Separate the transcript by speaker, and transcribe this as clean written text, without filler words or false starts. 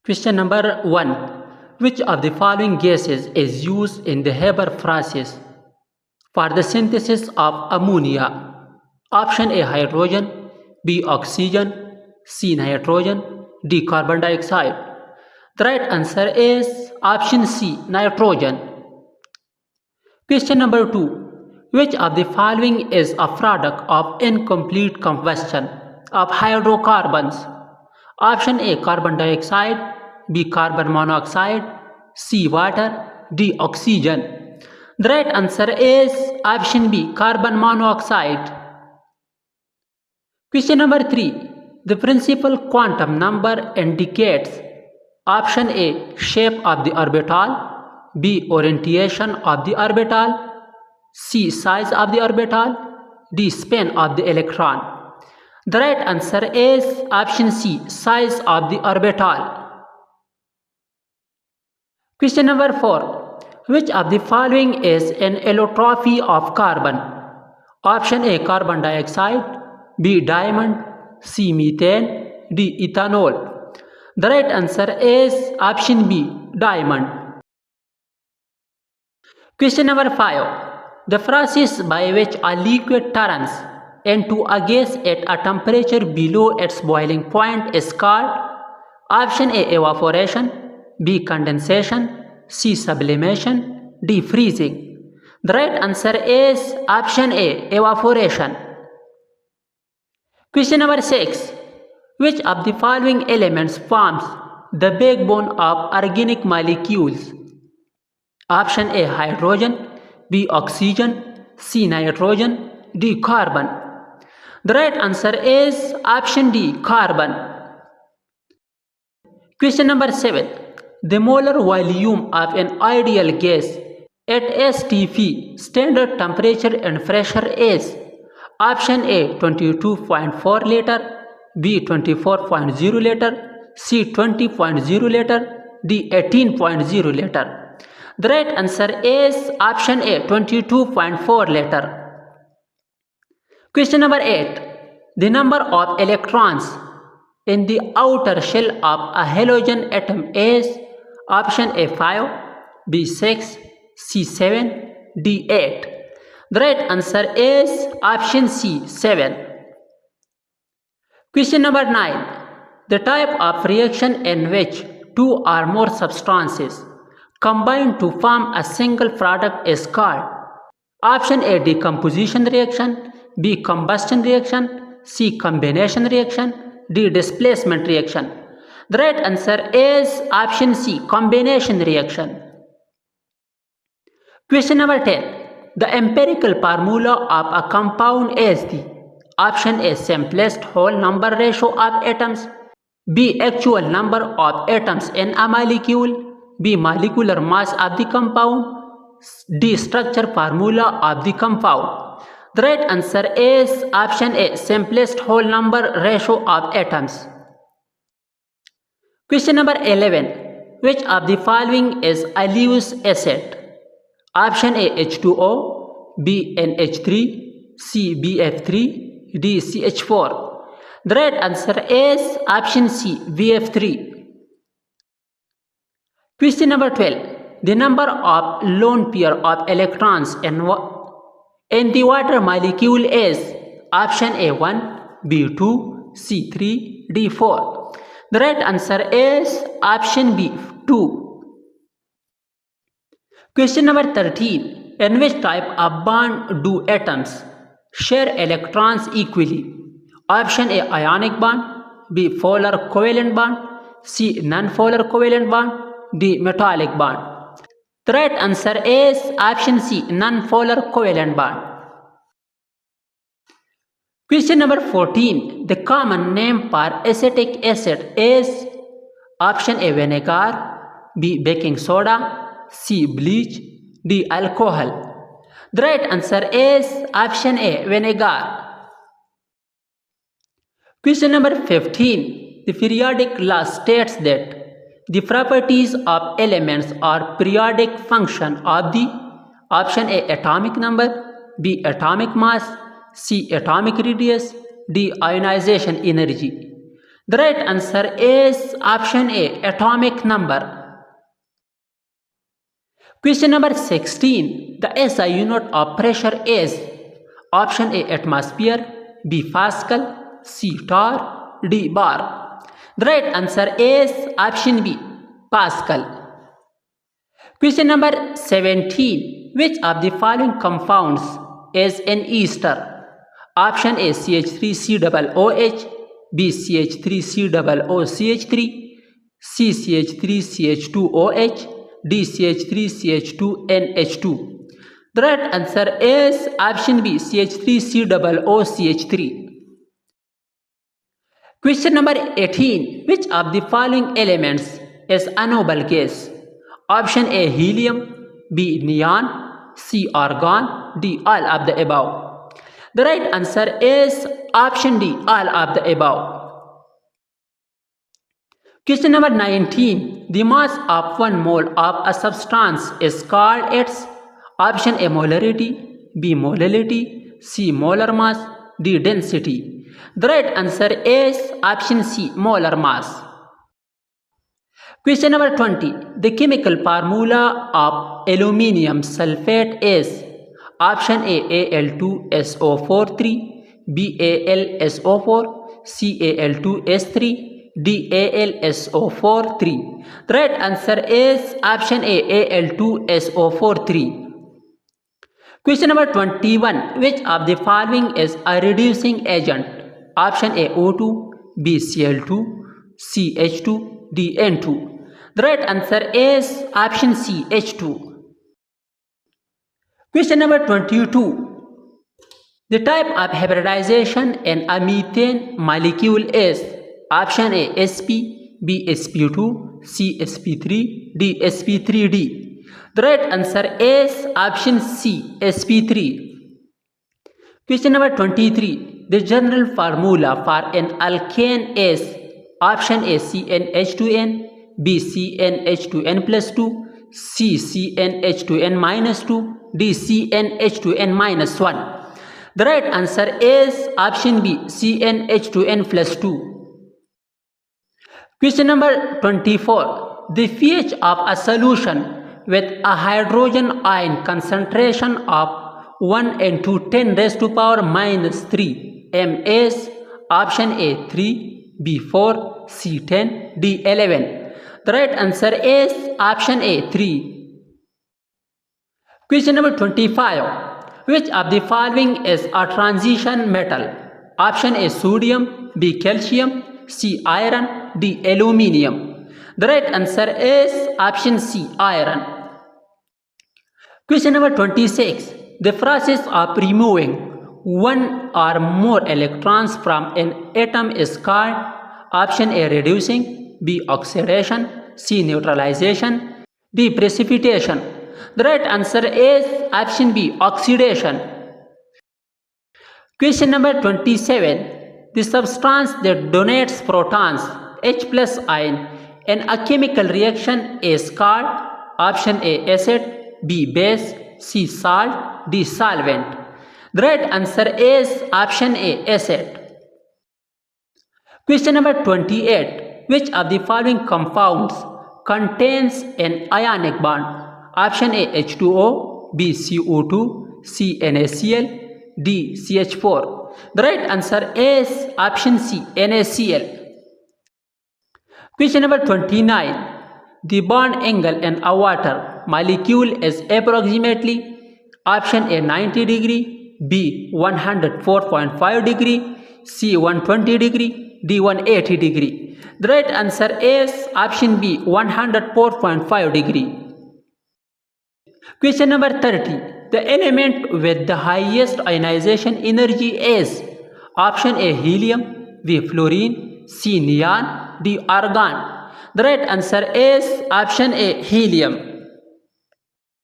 Speaker 1: Question number 1. Which of the following gases is used in the Haber process for the synthesis of ammonia? Option A hydrogen, B oxygen, C nitrogen, D carbon dioxide. The right answer is option C nitrogen. Question number 2. Which of the following is a product of incomplete combustion of hydrocarbons? Option A carbon dioxide, B carbon monoxide, C water, D oxygen. The right answer is option B carbon monoxide. Question number 3. The principal quantum number indicates option A shape of the orbital, B orientation of the orbital, C size of the orbital, D spin of the electron. The right answer is option C size of the orbital. Question number 4. Which of the following is an allotropy of carbon? Option A carbon dioxide, B diamond, C methane, D ethanol. The right answer is option B diamond. Question number 5. The process by which a liquid turns into a gas at a temperature below its boiling point is called option A evaporation, B condensation, C sublimation, D freezing. The right answer is option A evaporation. Question number 6. Which of the following elements forms the backbone of organic molecules? Option A hydrogen, B oxygen, C nitrogen, D carbon. The right answer is option D carbon. Question number 7. The molar volume of an ideal gas at STP standard temperature and pressure is option A 22.4 liter, B 24.0 liter, C 20.0 liter, D 18.0 liter. The right answer is option A 22.4 liter. Question number 8. The number of electrons in the outer shell of a halogen atom is option A 5, B 6, C 7, D 8. The right answer is option C 7. Question number 9. The type of reaction in which two or more substances combine to form a single product is called option A decomposition reaction, B combustion reaction, C combination reaction, D displacement reaction. The right answer is option C combination reaction. Question number 10. The empirical formula of a compound is the option A simplest whole number ratio of atoms, B actual number of atoms in a molecule, B molecular mass of the compound, D structure formula of the compound. The right answer is option A simplest whole number ratio of atoms. Question number 11. Which of the following is a Lewis acid? Option A H2O, B NH3, C BF3, D CH4. The right answer is option C BF3. Question number 12. The number of lone pair of electrons in the water molecule is option A 1, B 2, C 3, D 4. The right answer is option B 2. Question number 13. In which type of bond do atoms share electrons equally? Option A ionic bond, B polar covalent bond, C non-polar covalent bond, D metallic bond. The right answer is option C non-polar covalent bond. Question number 14. The common name for acetic acid is option A vinegar, B baking soda, C bleach, D alcohol. The right answer is option A vinegar. Question number 15. The periodic law states that the properties of elements are periodic function of the option A atomic number, B atomic mass, C atomic radius, D ionization energy. The right answer is option A, atomic number. Question number 16. The SI unit of pressure is option A, atmosphere, B, Pascal, C, torr, D, bar. The right answer is option B, Pascal. Question number 17. Which of the following compounds is an ester? Option A, CH3COOH, B, CH3COOCH3, C, CH3CH2OH, D, CH3CH2NH2. The right answer is option B, CH3COOCH3. Question number 18. Which of the following elements is a noble gas? Option A, helium, B, neon, C, argon, D, all of the above. The right answer is option D, all of the above. Question number 19. The mass of 1 mole of a substance is called its option A, molarity, B, molality, C, molar mass, D, density. The right answer is option C, molar mass. Question number 20. The chemical formula of aluminium sulfate is option A, Al2SO43, B, AlSO4, C, Al2S3, D, AlSO43. The right answer is option A, Al2SO43. Question number 21. Which of the following is a reducing agent? Option A, O2, B, Cl2, C, H2, D, N2. The right answer is option C, H2. Question number 22. The type of hybridization in a methane molecule is option A, sp, B, sp2, C, sp3, D, sp3d. The right answer is option C, sp3. Question number 23. The general formula for an alkane is option A, CnH2n, B, CnH2n plus 2, C, CnH2n minus 2, D, CnH2n minus 1. The right answer is option B, CnH2n plus 2. Question number 24. The pH of a solution with a hydrogen ion concentration of 1 into 10 raised to power minus 3 m is option A, 3, B, 4, C, 10, D, 11. The right answer is option A, 3. Question number 25. Which of the following is a transition metal? Option A, sodium, B, calcium, C, iron, D, aluminium. The right answer is option C, iron. Question number 26. The process of removing one or more electrons from an atom is called option A, reducing, B, oxidation, C, neutralization, D, precipitation. The right answer is option B, oxidation. Question number 27. The substance that donates protons H plus ion in a chemical reaction is called option A, acid, B, base, C, salt, D, solvent. The right answer is option A, acid. Question number 28. Which of the following compounds contains an ionic bond? Option A, H2O, B, CO2, C, NaCl, D, CH4. The right answer is option C, NaCl. Question number 29. The bond angle in a water molecule is approximately option A, 90 degree, B, 104.5 degree, C, 120 degree, D, 180 degree. The right answer is option B, 104.5 degree. Question number 30. The element with the highest ionization energy is option A, helium, B, fluorine, C, neon, D, argon. The right answer is option A, helium.